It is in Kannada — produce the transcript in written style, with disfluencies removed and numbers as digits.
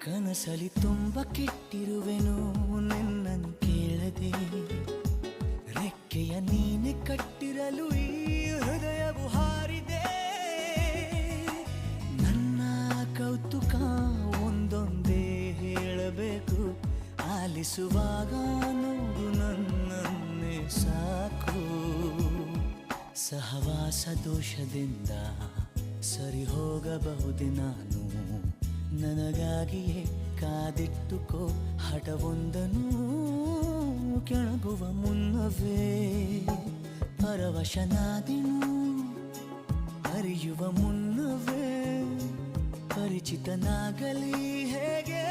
ಕನಸಲಿ ತುಂಬ ಕೆಟ್ಟಿರುವೆನು ನಿನ್ನನ್ನು ಕೇಳದೆ, ರೆಕ್ಕೆಯ ನೀನೆ ಕಟ್ಟಿರಲು ಈ ಹೃದಯವು ಹಾರಿದೆ. ನನ್ನ ಕೌತುಕ ಒಂದೊಂದೇ ಹೇಳಬೇಕು, ಆಲಿಸುವಾಗ ನೋಡು ನನ್ನನ್ನೇ ಸಾಕು. ಸಹವಾಸ ದೋಷದಿಂದ ಸರಿ ಹೋಗಬಹುದೇ ನಾನು, ನನಗಾಗಿಯೇ ಕಾದಿಟ್ಟುಕೋ ಹಠವೊಂದನು. ಕೆಳಗುವ ಮುನ್ನವೇ ಪರವಶನಾದೆನು, ಅರಿಯುವ ಮುನ್ನವೇ ಪರಿಚಿತನಾಗಲಿ ಹೇಗೆ.